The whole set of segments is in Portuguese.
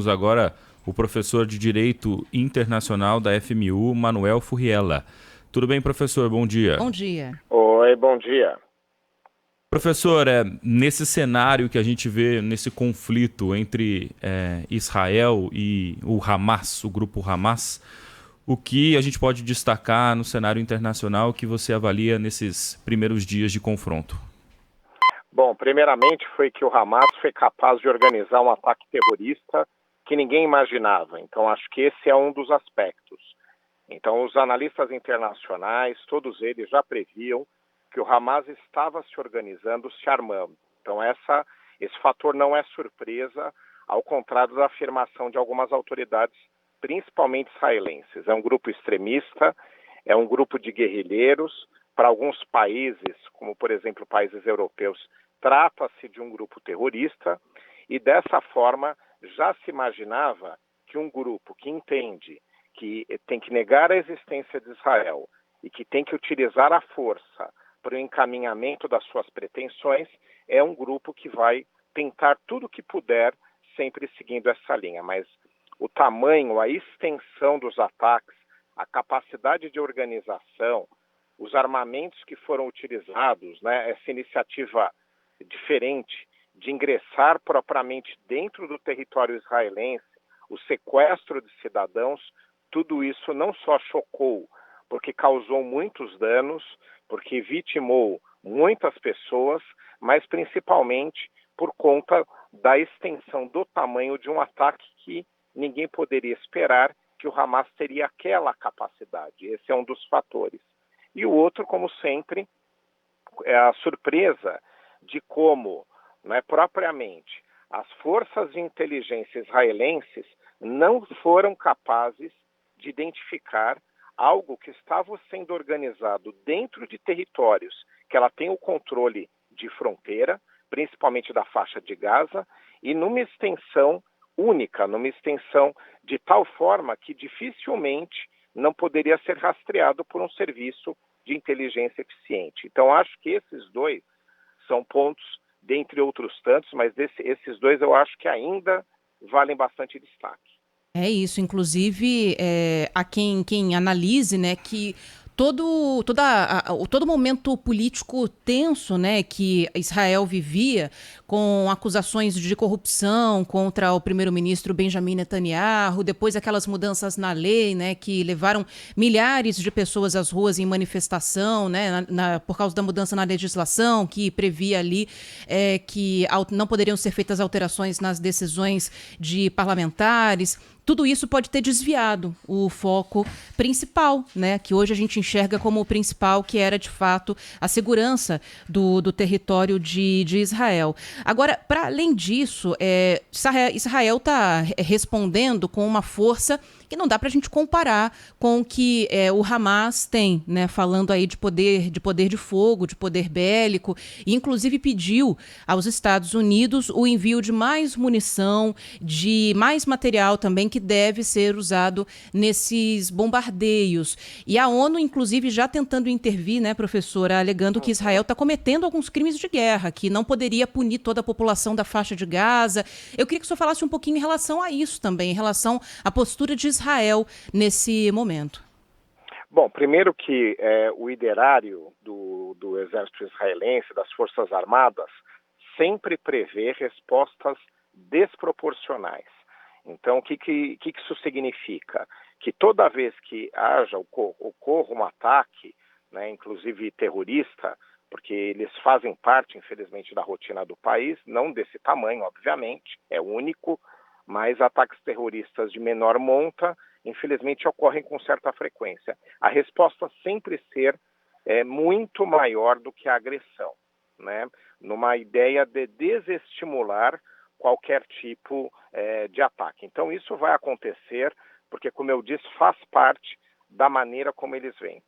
Agora o professor de Direito Internacional da FMU, Manuel Furriela. Tudo bem, professor? Bom dia. Bom dia. Oi, bom dia. Professor, nesse cenário que a gente vê, nesse conflito entre Israel e o Hamas, o grupo Hamas, o que a gente pode destacar no cenário internacional que você avalia nesses primeiros dias de confronto? Bom, primeiramente foi que o Hamas foi capaz de organizar um ataque terrorista que ninguém imaginava. Então, acho que esse é um dos aspectos. Então, os analistas internacionais, todos eles já previam que o Hamas estava se organizando, se armando. Então, esse fator não é surpresa, ao contrário da afirmação de algumas autoridades, principalmente israelenses. É um grupo extremista, é um grupo de guerrilheiros. Para alguns países, como por exemplo países europeus, trata-se de um grupo terrorista e dessa forma já se imaginava que um grupo que entende que tem que negar a existência de Israel e que tem que utilizar a força para o encaminhamento das suas pretensões é um grupo que vai tentar tudo o que puder, sempre seguindo essa linha. Mas o tamanho, a extensão dos ataques, a capacidade de organização, os armamentos que foram utilizados, né, essa iniciativa diferente de ingressar propriamente dentro do território israelense, o sequestro de cidadãos, tudo isso não só chocou, porque causou muitos danos, porque vitimou muitas pessoas, mas principalmente por conta da extensão do tamanho de um ataque que ninguém poderia esperar que o Hamas teria aquela capacidade. Esse é um dos fatores. E o outro, como sempre, é a surpresa de como, né, propriamente, as forças de inteligência israelenses não foram capazes de identificar algo que estava sendo organizado dentro de territórios que ela tem o controle de fronteira, principalmente da faixa de Gaza, e numa extensão única, numa extensão de tal forma que dificilmente não poderia ser rastreado por um serviço de inteligência eficiente. Então, acho que esses dois são pontos, dentre outros tantos, mas esses dois eu acho que ainda valem bastante destaque. É isso, inclusive, há quem analise, né, que todo momento político tenso, né, que Israel vivia, com acusações de corrupção contra o primeiro-ministro Benjamin Netanyahu, depois aquelas mudanças na lei, né, que levaram milhares de pessoas às ruas em manifestação, né, por causa da mudança na legislação, que previa ali que não poderiam ser feitas alterações nas decisões de parlamentares. Tudo isso pode ter desviado o foco principal, né, que hoje a gente enxerga como o principal, que era, de fato, a segurança do território de Israel. Agora, para além disso, Israel está respondendo com uma força que não dá para a gente comparar com o que o Hamas tem, né, falando aí de poder de fogo, de poder bélico, e inclusive pediu aos Estados Unidos o envio de mais munição, de mais material também que deve ser usado nesses bombardeios. E a ONU, inclusive, já tentando intervir, né, professora, alegando que Israel está cometendo alguns crimes de guerra, que não poderia punir toda a população da faixa de Gaza. Eu queria que o senhor falasse um pouquinho em relação a isso também, em relação à postura de Israel nesse momento. Bom, primeiro que o ideário do exército israelense, das Forças Armadas, sempre prevê respostas desproporcionais. Então, o que isso significa? Que toda vez que ocorra um ataque, né, inclusive terrorista, porque eles fazem parte, infelizmente, da rotina do país, não desse tamanho, obviamente, é único, mas ataques terroristas de menor monta, infelizmente, ocorrem com certa frequência. A resposta sempre ser muito maior do que a agressão, né? Numa ideia de desestimular qualquer tipo de ataque. Então, isso vai acontecer porque, como eu disse, faz parte da maneira como eles veem.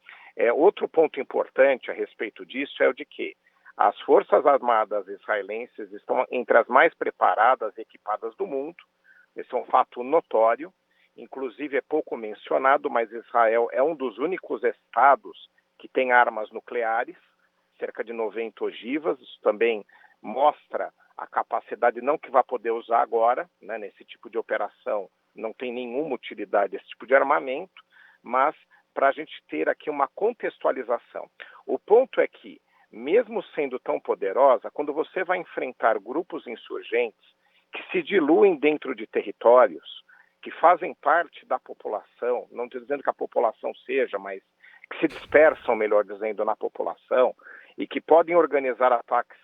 Outro ponto importante a respeito disso é o de que as Forças Armadas israelenses estão entre as mais preparadas e equipadas do mundo. Esse é um fato notório, inclusive é pouco mencionado, mas Israel é um dos únicos estados que tem armas nucleares, cerca de 90 ogivas. Isso também mostra a capacidade, não que vai poder usar agora, né, nesse tipo de operação, não tem nenhuma utilidade esse tipo de armamento, mas para a gente ter aqui uma contextualização. O ponto é que, mesmo sendo tão poderosa, quando você vai enfrentar grupos insurgentes que se diluem dentro de territórios, que fazem parte da população, não estou dizendo que a população seja, mas que se dispersam, melhor dizendo, na população, e que podem organizar ataques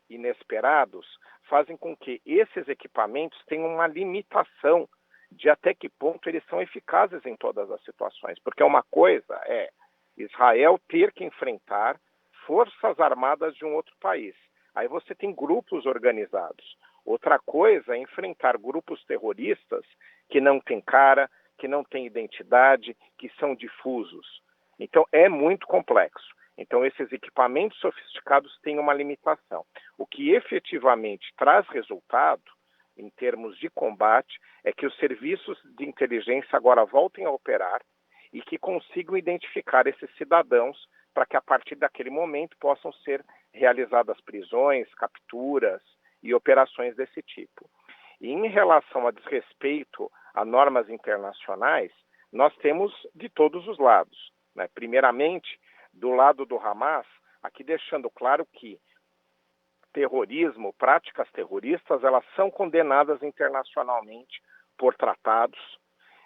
inesperados, fazem com que esses equipamentos tenham uma limitação de até que ponto eles são eficazes em todas as situações. Porque uma coisa é Israel ter que enfrentar forças armadas de um outro país. Aí você tem grupos organizados. Outra coisa é enfrentar grupos terroristas que não têm cara, que não têm identidade, que são difusos. Então é muito complexo. Então esses equipamentos sofisticados têm uma limitação. O que efetivamente traz resultado em termos de combate é que os serviços de inteligência agora voltem a operar e que consigam identificar esses cidadãos para que a partir daquele momento possam ser realizadas prisões, capturas e operações desse tipo. E em relação a desrespeito a normas internacionais, nós temos de todos os lados, né? Primeiramente, do lado do Hamas, aqui deixando claro que terrorismo, práticas terroristas, elas são condenadas internacionalmente por tratados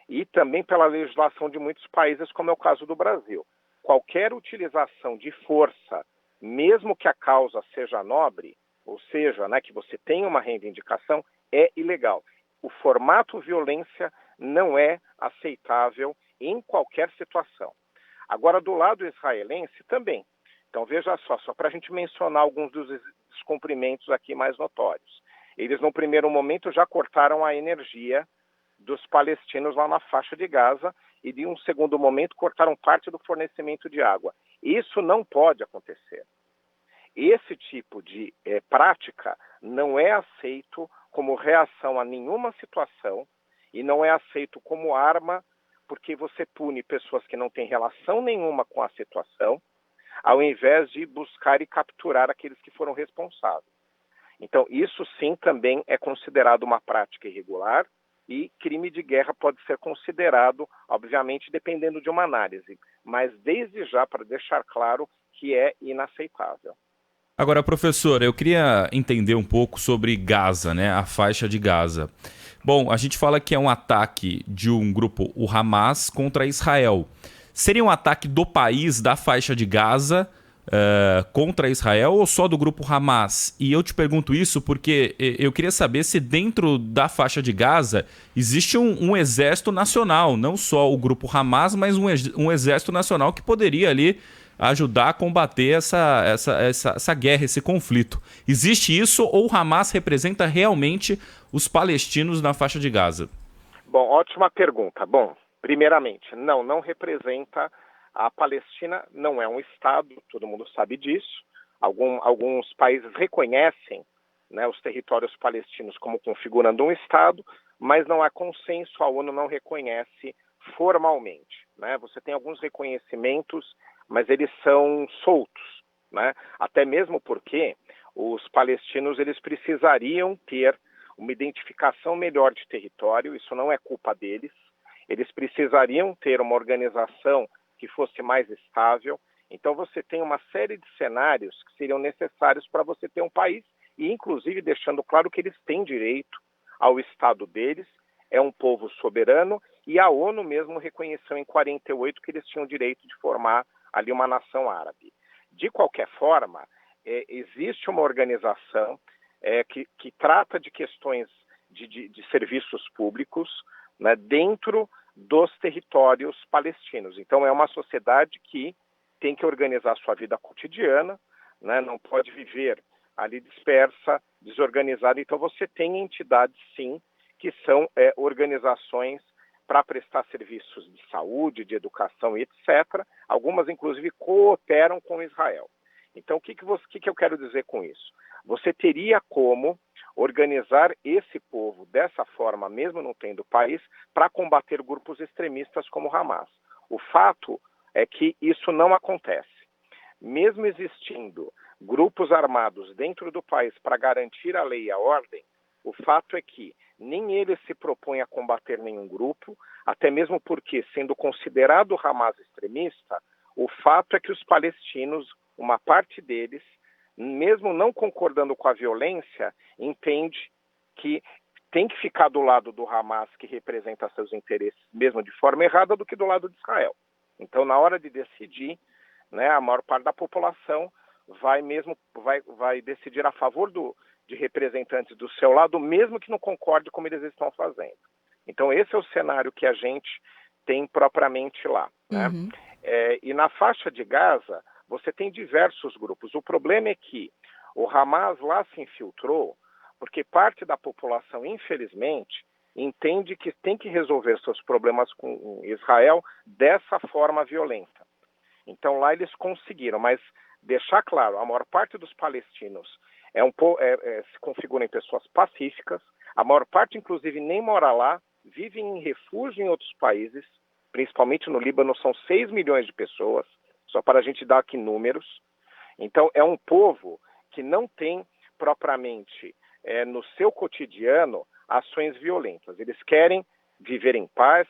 e também pela legislação de muitos países, como é o caso do Brasil. Qualquer utilização de força, mesmo que a causa seja nobre, ou seja, né, que você tenha uma reivindicação, é ilegal. O formato violência não é aceitável em qualquer situação. Agora, do lado israelense, também. Então, veja só para a gente mencionar alguns dos descumprimentos aqui mais notórios. Eles, no primeiro momento, já cortaram a energia dos palestinos lá na faixa de Gaza e, de um segundo momento, cortaram parte do fornecimento de água. Isso não pode acontecer. Esse tipo de prática não é aceito como reação a nenhuma situação e não é aceito como arma, porque você pune pessoas que não têm relação nenhuma com a situação, ao invés de buscar e capturar aqueles que foram responsáveis. Então, isso sim também é considerado uma prática irregular e crime de guerra pode ser considerado, obviamente, dependendo de uma análise, mas desde já para deixar claro que é inaceitável. Agora, professor, eu queria entender um pouco sobre Gaza, né? A faixa de Gaza. Bom, a gente fala que é um ataque de um grupo, o Hamas, contra Israel. Seria um ataque do país, da faixa de Gaza, contra Israel ou só do grupo Hamas? E eu te pergunto isso porque eu queria saber se dentro da faixa de Gaza existe um exército nacional, não só o grupo Hamas, mas um exército nacional que poderia ali ajudar a combater essa guerra, esse conflito. Existe isso ou o Hamas representa realmente os palestinos na faixa de Gaza? Bom, ótima pergunta. Bom, primeiramente, não representa. A Palestina não é um Estado, todo mundo sabe disso. Alguns países reconhecem, né, os territórios palestinos como configurando um Estado, mas não há consenso, a ONU não reconhece formalmente, né? Você tem alguns reconhecimentos, mas eles são soltos, né? Até mesmo porque os palestinos eles precisariam ter uma identificação melhor de território, isso não é culpa deles. Eles precisariam ter uma organização que fosse mais estável. Então você tem uma série de cenários que seriam necessários para você ter um país e, inclusive, deixando claro que eles têm direito ao Estado deles, é um povo soberano e a ONU mesmo reconheceu em 48 que eles tinham o direito de formar ali uma nação árabe. De qualquer forma, existe uma organização que trata de questões de serviços públicos, né, dentro dos territórios palestinos. Então, é uma sociedade que tem que organizar sua vida cotidiana, né, não pode viver ali dispersa, desorganizada. Então, você tem entidades, sim, que são organizações para prestar serviços de saúde, de educação, etc. Algumas, inclusive, cooperam com Israel. Então, o que eu quero dizer com isso? Você teria como organizar esse povo dessa forma, mesmo não tendo país, para combater grupos extremistas como o Hamas. O fato é que isso não acontece. Mesmo existindo grupos armados dentro do país para garantir a lei e a ordem, o fato é que nem ele se propõe a combater nenhum grupo, até mesmo porque, sendo considerado o Hamas extremista, o fato é que os palestinos, uma parte deles, mesmo não concordando com a violência, entende que tem que ficar do lado do Hamas, que representa seus interesses, mesmo de forma errada, do que do lado de Israel. Então, na hora de decidir, né, a maior parte da população vai decidir a favor de representantes do seu lado, mesmo que não concorde como eles estão fazendo. Então, esse é o cenário que a gente tem propriamente lá, né? Uhum. E na faixa de Gaza, você tem diversos grupos. O problema é que o Hamas lá se infiltrou porque parte da população, infelizmente, entende que tem que resolver seus problemas com Israel dessa forma violenta. Então lá eles conseguiram, mas deixar claro, a maior parte dos palestinos se configura em pessoas pacíficas, a maior parte, inclusive, nem mora lá, vivem em refúgio em outros países, principalmente no Líbano, são 6 milhões de pessoas, só para a gente dar aqui números. Então, é um povo que não tem propriamente no seu cotidiano ações violentas. Eles querem viver em paz,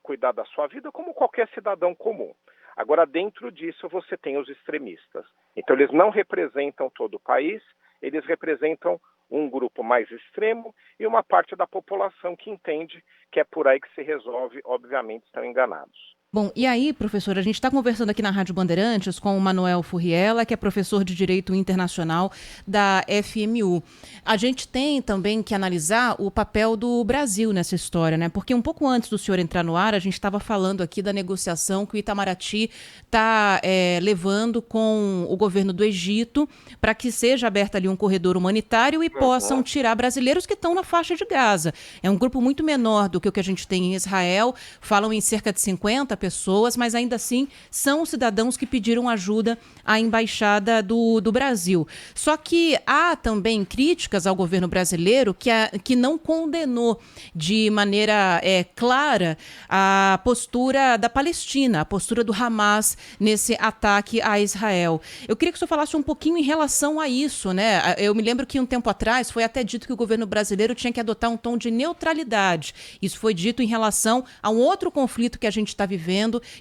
cuidar da sua vida como qualquer cidadão comum. Agora, dentro disso, você tem os extremistas. Então, eles não representam todo o país, eles representam um grupo mais extremo e uma parte da população que entende que é por aí que se resolve, obviamente estão enganados. Bom, e aí, professor, a gente está conversando aqui na Rádio Bandeirantes com o Manuel Furriela, que é professor de Direito Internacional da FMU. A gente tem também que analisar o papel do Brasil nessa história, né? Porque um pouco antes do senhor entrar no ar, a gente estava falando aqui da negociação que o Itamaraty está levando com o governo do Egito para que seja aberto ali um corredor humanitário e possam tirar brasileiros que estão na faixa de Gaza. É um grupo muito menor do que o que a gente tem em Israel, falam em cerca de 50 pessoas, mas ainda assim são cidadãos que pediram ajuda à Embaixada do Brasil. Só que há também críticas ao governo brasileiro que não condenou de maneira clara a postura da Palestina, a postura do Hamas nesse ataque a Israel. Eu queria que o senhor falasse um pouquinho em relação a isso, né? Eu me lembro que um tempo atrás foi até dito que o governo brasileiro tinha que adotar um tom de neutralidade. Isso foi dito em relação a um outro conflito que a gente está vivendo,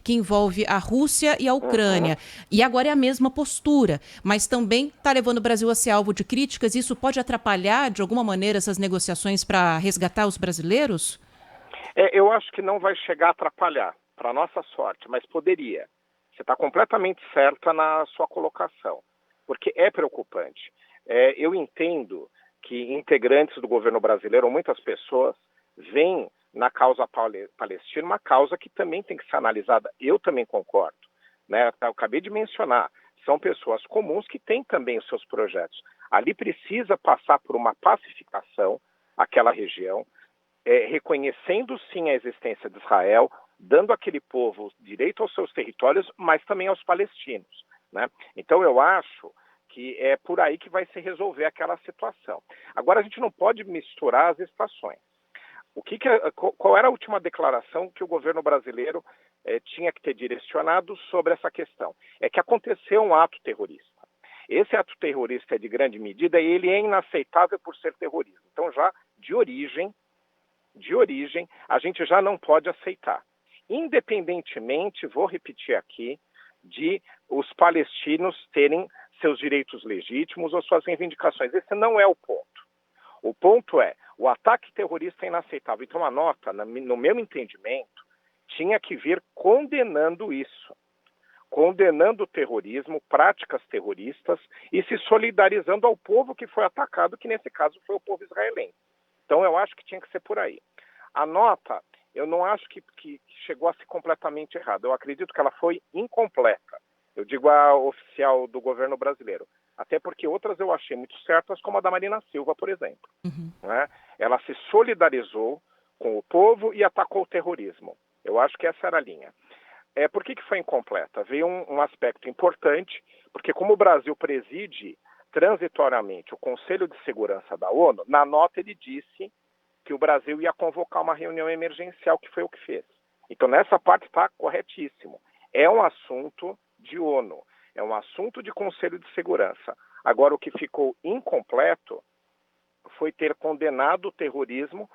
que envolve a Rússia e a Ucrânia. E agora é a mesma postura, mas também está levando o Brasil a ser alvo de críticas. Isso pode atrapalhar, de alguma maneira, essas negociações para resgatar os brasileiros? Eu acho que não vai chegar a atrapalhar, para nossa sorte, mas poderia. Você está completamente certa na sua colocação, porque é preocupante. Eu entendo que integrantes do governo brasileiro, ou muitas pessoas, veem na causa palestina, uma causa que também tem que ser analisada. Eu também concordo, né? Eu acabei de mencionar, são pessoas comuns que têm também os seus projetos. Ali precisa passar por uma pacificação, aquela região, reconhecendo sim a existência de Israel, dando àquele povo direito aos seus territórios, mas também aos palestinos, né? Então eu acho que é por aí que vai se resolver aquela situação. Agora a gente não pode misturar as estações. Qual era a última declaração que o governo brasileiro tinha que ter direcionado sobre essa questão? É que aconteceu um ato terrorista. Esse ato terrorista é de grande medida e ele é inaceitável por ser terrorismo. Então, já de origem, a gente já não pode aceitar. Independentemente, vou repetir aqui, de os palestinos terem seus direitos legítimos ou suas reivindicações. Esse não é o ponto. O ponto é, o ataque terrorista é inaceitável. Então a nota, no meu entendimento, tinha que vir condenando isso. Condenando o terrorismo, práticas terroristas e se solidarizando ao povo que foi atacado, que nesse caso foi o povo israelense. Então eu acho que tinha que ser por aí. A nota, eu não acho que chegou a ser completamente errada. Eu acredito que ela foi incompleta. Eu digo a oficial do governo brasileiro. Até porque outras eu achei muito certas, como a da Marina Silva, por exemplo. Né? Ela se solidarizou com o povo e atacou o terrorismo. Eu acho que essa era a linha. Por que foi incompleta? Veio um aspecto importante, porque como o Brasil preside transitoriamente o Conselho de Segurança da ONU, na nota ele disse que o Brasil ia convocar uma reunião emergencial, que foi o que fez. Então, nessa parte está corretíssimo. É um assunto de ONU. É um assunto de Conselho de Segurança. Agora, o que ficou incompleto foi ter condenado o terrorismo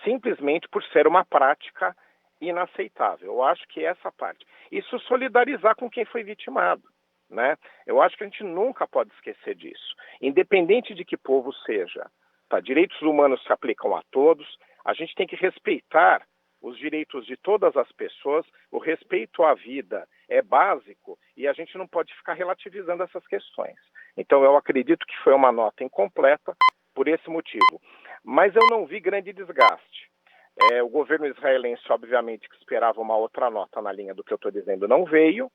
simplesmente por ser uma prática inaceitável. Eu acho que essa parte. Isso solidarizar com quem foi vitimado, né? Eu acho que a gente nunca pode esquecer disso. Independente de que povo seja, tá? Direitos humanos se aplicam a todos, a gente tem que respeitar os direitos de todas as pessoas, o respeito à vida é básico e a gente não pode ficar relativizando essas questões. Então eu acredito que foi uma nota incompleta por esse motivo. Mas eu não vi grande desgaste. O governo israelense, obviamente, que esperava uma outra nota na linha do que eu estou dizendo, não veio,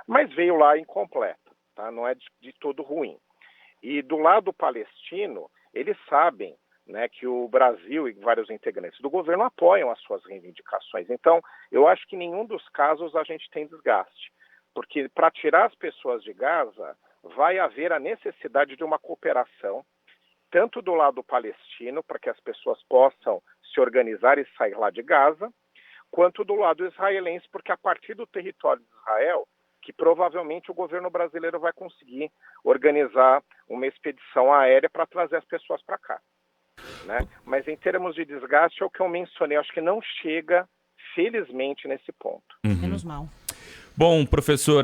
mas veio lá incompleta, tá? Não é de todo ruim. E do lado palestino, eles sabem, né, que o Brasil e vários integrantes do governo apoiam as suas reivindicações. Então, eu acho que em nenhum dos casos a gente tem desgaste, porque para tirar as pessoas de Gaza, vai haver a necessidade de uma cooperação, tanto do lado palestino, para que as pessoas possam se organizar e sair lá de Gaza, quanto do lado israelense, porque a partir do território de Israel, que provavelmente o governo brasileiro vai conseguir organizar uma expedição aérea para trazer as pessoas para cá, né? Mas em termos de desgaste, é o que eu mencionei, acho que não chega, felizmente, nesse ponto. Menos mal. Bom, professor,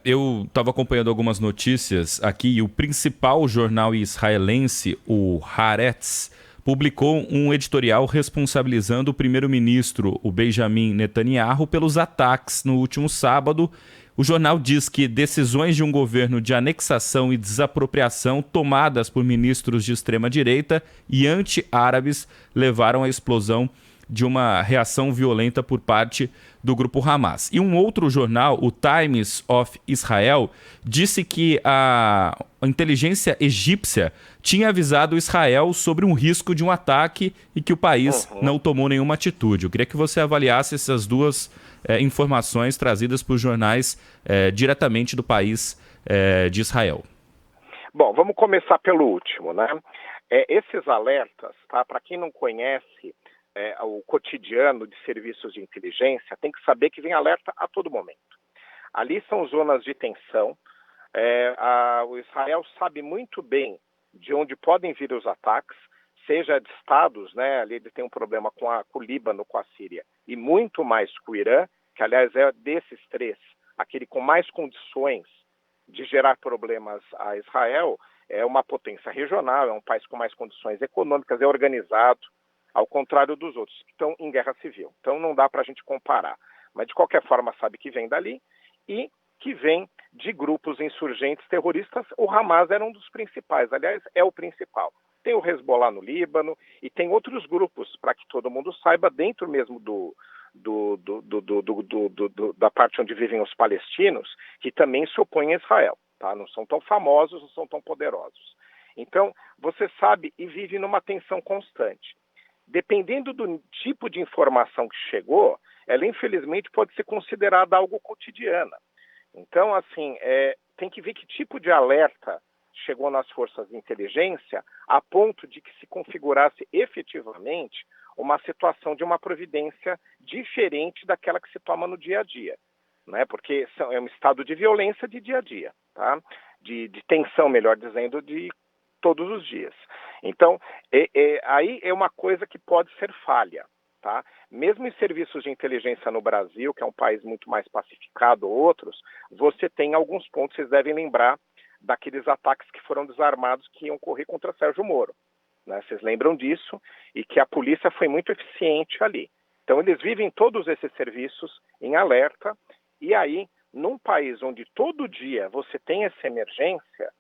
eu estava acompanhando algumas notícias aqui e o principal jornal israelense, o Haaretz, publicou um editorial responsabilizando o primeiro-ministro, o Benjamin Netanyahu, pelos ataques no último sábado. O jornal diz que decisões de um governo de anexação e desapropriação tomadas por ministros de extrema-direita e anti-árabes levaram à explosão de uma reação violenta por parte do grupo Hamas. E um outro jornal, o Times of Israel, disse que a inteligência egípcia tinha avisado Israel sobre um risco de um ataque e que o país não tomou nenhuma atitude. Eu queria que você avaliasse essas duas informações trazidas por jornais diretamente do país de Israel. Bom, vamos começar pelo último, né? Esses alertas, tá? Para quem não conhece o cotidiano de serviços de inteligência, tem que saber que vem alerta a todo momento. Ali são zonas de tensão. O Israel sabe muito bem de onde podem vir os ataques, seja de estados, né? Ali ele tem um problema com o Líbano, com a Síria, e muito mais com o Irã, que aliás é desses três, aquele com mais condições de gerar problemas a Israel, é uma potência regional, é um país com mais condições econômicas, é organizado, ao contrário dos outros, que estão em guerra civil. Então não dá para a gente comparar. Mas de qualquer forma sabe que vem dali e que vem de grupos insurgentes terroristas. O Hamas era um dos principais, aliás, é o principal. Tem o Hezbollah no Líbano e tem outros grupos, para que todo mundo saiba, dentro mesmo da parte onde vivem os palestinos, que também se opõem a Israel. Tá? Não são tão famosos, não são tão poderosos. Então, você sabe e vive numa tensão constante. Dependendo do tipo de informação que chegou, ela infelizmente pode ser considerada algo cotidiana. Então, assim, tem que ver que tipo de alerta chegou nas forças de inteligência a ponto de que se configurasse efetivamente uma situação de uma providência diferente daquela que se toma no dia a dia, né? Porque é um estado de violência de dia a dia, tá? De tensão, melhor dizendo, de todos os dias. Então, aí é uma coisa que pode ser falha, tá? Mesmo em serviços de inteligência no Brasil, que é um país muito mais pacificado, outros, você tem alguns pontos, vocês devem lembrar daqueles ataques que foram desarmados que iam correr contra Sérgio Moro, né? Vocês lembram disso? E que a polícia foi muito eficiente ali. Então, eles vivem todos esses serviços em alerta, e aí, num país onde todo dia você tem essa emergência,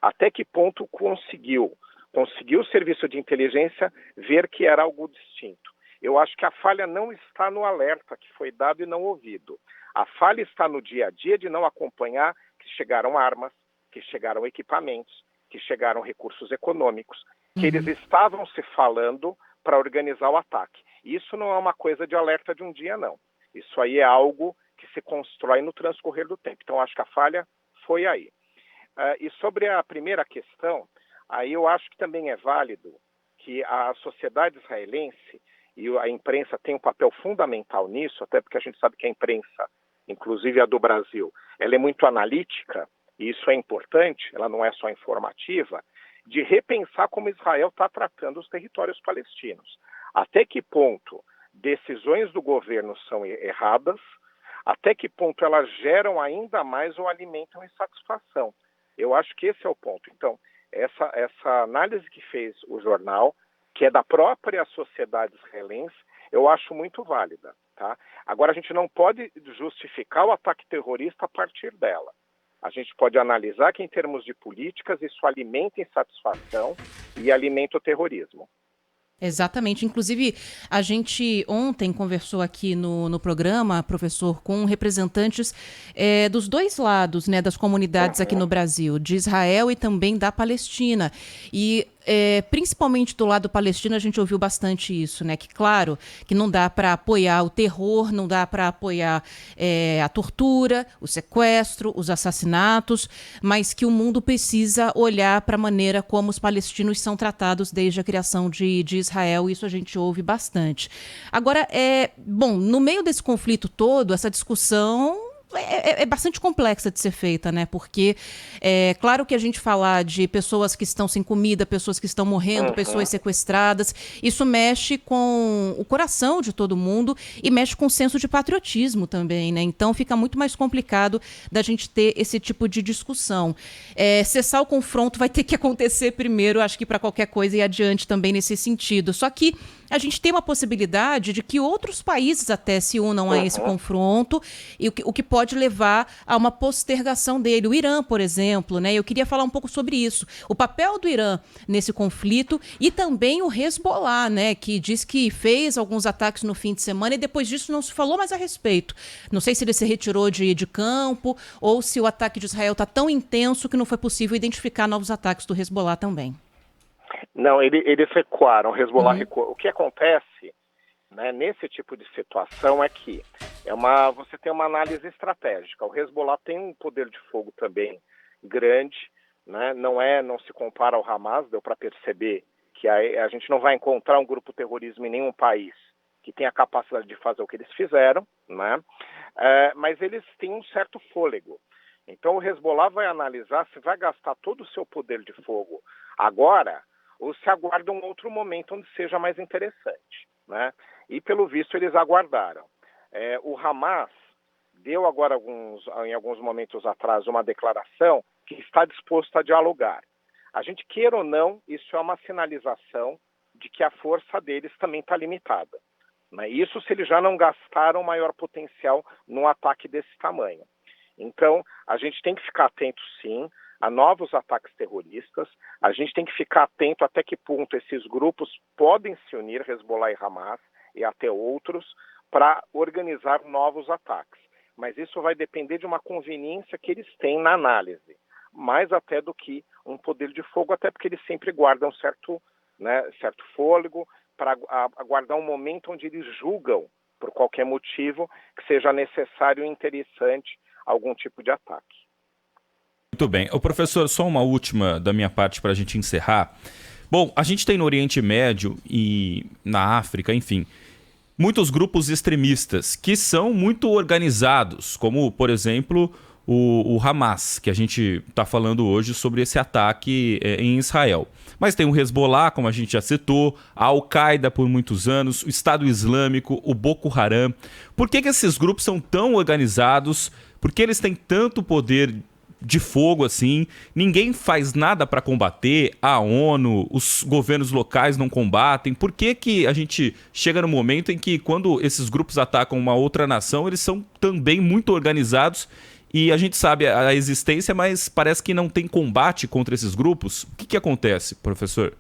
até que ponto conseguiu o serviço de inteligência ver que era algo distinto. Eu acho que a falha não está no alerta que foi dado e não ouvido. A falha está no dia a dia de não acompanhar que chegaram armas, que chegaram equipamentos, que chegaram recursos econômicos, que eles estavam se falando para organizar o ataque. Isso não é uma coisa de alerta de um dia, não. Isso aí é algo que se constrói no transcorrer do tempo. Então, acho que a falha foi aí. E sobre a primeira questão, aí eu acho que também é válido que a sociedade israelense e a imprensa tem um papel fundamental nisso, até porque a gente sabe que a imprensa, inclusive a do Brasil, ela é muito analítica e isso é importante, ela não é só informativa, de repensar como Israel está tratando os territórios palestinos. Até que ponto decisões do governo são erradas, até que ponto elas geram ainda mais ou alimentam insatisfação. Eu acho que esse é o ponto. Então, essa análise que fez o jornal, que é da própria sociedade israelense, eu acho muito válida. Tá? Agora, a gente não pode justificar o ataque terrorista a partir dela. A gente pode analisar que, em termos de políticas, isso alimenta insatisfação e alimenta o terrorismo. Exatamente. Inclusive, a gente ontem conversou aqui no programa, professor, com representantes dos dois lados, né, das comunidades aqui no Brasil, de Israel e também da Palestina. E principalmente do lado palestino, a gente ouviu bastante isso, né? Que, claro, que não dá para apoiar o terror, não dá para apoiar a tortura, o sequestro, os assassinatos, mas que o mundo precisa olhar para a maneira como os palestinos são tratados desde a criação de Israel. Isso a gente ouve bastante. Agora, bom, no meio desse conflito todo, essa discussão é bastante complexa de ser feita, né? Porque claro que a gente falar de pessoas que estão sem comida, pessoas que estão morrendo, pessoas sequestradas, isso mexe com o coração de todo mundo e mexe com o senso de patriotismo também, né? Então fica muito mais complicado da gente ter esse tipo de discussão. Cessar o confronto vai ter que acontecer primeiro, acho que para qualquer coisa e adiante também nesse sentido. Só que a gente tem uma possibilidade de que outros países até se unam a esse confronto, e o que pode levar a uma postergação dele. O Irã, por exemplo, né? Eu queria falar um pouco sobre isso. O papel do Irã nesse conflito e também o Hezbollah, né? Que diz que fez alguns ataques no fim de semana e depois disso não se falou mais a respeito. Não sei se ele se retirou de campo ou se o ataque de Israel está tão intenso que não foi possível identificar novos ataques do Hezbollah também. Não, eles recuaram, o Hezbollah recuou. O que acontece, né, nesse tipo de situação é que você tem uma análise estratégica. O Hezbollah tem um poder de fogo também grande, né, não se compara ao Hamas, deu para perceber que a gente não vai encontrar um grupo terrorismo em nenhum país que tenha a capacidade de fazer o que eles fizeram, né, mas eles têm um certo fôlego. Então o Hezbollah vai analisar se vai gastar todo o seu poder de fogo agora ou se aguarda um outro momento onde seja mais interessante, né? E, pelo visto, eles aguardaram. O Hamas deu agora, em alguns momentos atrás, uma declaração que está disposto a dialogar. A gente queira ou não, isso é uma sinalização de que a força deles também está limitada, né? Isso se eles já não gastaram o maior potencial num ataque desse tamanho. Então, a gente tem que ficar atento, sim, a novos ataques terroristas. A gente tem que ficar atento até que ponto esses grupos podem se unir, Hezbollah e Hamas, e até outros, para organizar novos ataques. Mas isso vai depender de uma conveniência que eles têm na análise, mais até do que um poder de fogo, até porque eles sempre guardam certo fôlego para aguardar um momento onde eles julgam, por qualquer motivo, que seja necessário e interessante algum tipo de ataque. Muito bem. Ô, professor, só uma última da minha parte para a gente encerrar. Bom, a gente tem no Oriente Médio e na África, enfim, muitos grupos extremistas que são muito organizados, como, por exemplo, o Hamas, que a gente está falando hoje sobre esse ataque em Israel. Mas tem o Hezbollah, como a gente já citou, a Al-Qaeda por muitos anos, o Estado Islâmico, o Boko Haram. Por que esses grupos são tão organizados? Por que eles têm tanto poder de fogo assim? Ninguém faz nada para combater, a ONU, os governos locais não combatem. Por que a gente chega no momento em que, quando esses grupos atacam uma outra nação, eles são também muito organizados e a gente sabe a existência, mas parece que não tem combate contra esses grupos? O que acontece, professor?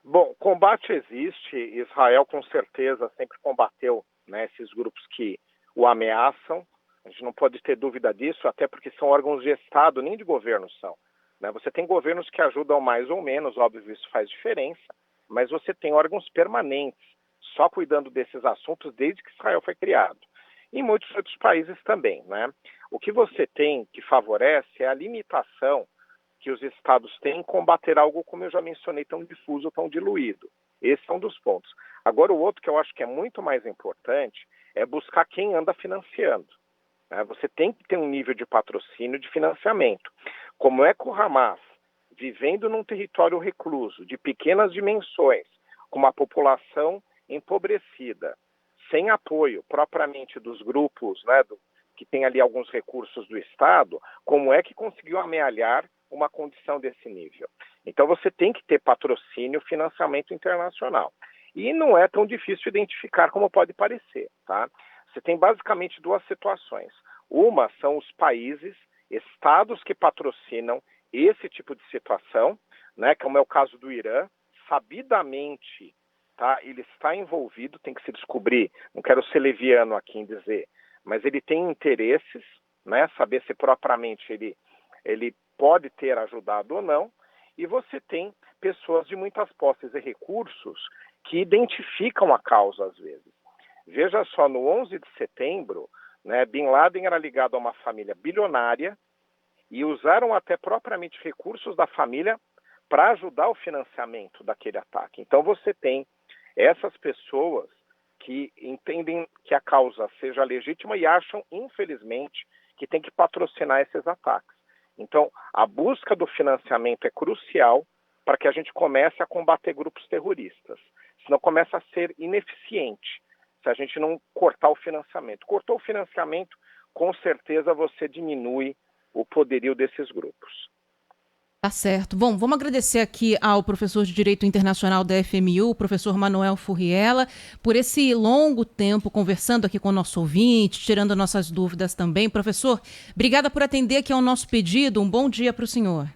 Bom, combate existe. Israel com certeza sempre combateu, né, esses grupos que o ameaçam. A gente não pode ter dúvida disso, até porque são órgãos de Estado, nem de governo são, né? Você tem governos que ajudam mais ou menos, óbvio, isso faz diferença, mas você tem órgãos permanentes, só cuidando desses assuntos desde que Israel foi criado. E em muitos outros países também, né? O que você tem que favorece é a limitação que os Estados têm em combater algo, como eu já mencionei, tão difuso, tão diluído. Esse é um dos pontos. Agora, o outro que eu acho que é muito mais importante é buscar quem anda financiando. né? Você tem que ter um nível de patrocínio, de financiamento. Como é que o Hamas, vivendo num território recluso, de pequenas dimensões, com uma população empobrecida, sem apoio propriamente dos grupos, né, que tem ali alguns recursos do Estado, como é que conseguiu amealhar uma condição desse nível? Então você tem que ter patrocínio, financiamento internacional. E não é tão difícil identificar como pode parecer, tá? Você tem basicamente duas situações. Uma são os países, estados que patrocinam esse tipo de situação, né, como é o caso do Irã, sabidamente, tá, ele está envolvido, tem que se descobrir, não quero ser leviano aqui em dizer, mas ele tem interesses, né, saber se propriamente ele pode ter ajudado ou não, e você tem pessoas de muitas posses e recursos que identificam a causa às vezes. Veja só, no 11 de setembro, né, Bin Laden era ligado a uma família bilionária e usaram até propriamente recursos da família para ajudar o financiamento daquele ataque. Então você tem essas pessoas que entendem que a causa seja legítima e acham, infelizmente, que tem que patrocinar esses ataques. Então, a busca do financiamento é crucial para que a gente comece a combater grupos terroristas. Senão começa a ser ineficiente se a gente não cortar o financiamento. Cortou o financiamento, com certeza você diminui o poderio desses grupos. Tá certo. Bom, vamos agradecer aqui ao professor de Direito Internacional da FMU, o professor Manuel Furriela, por esse longo tempo conversando aqui com o nosso ouvinte, tirando nossas dúvidas também. Professor, obrigada por atender aqui ao nosso pedido. Um bom dia para o senhor.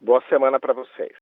Boa semana para vocês.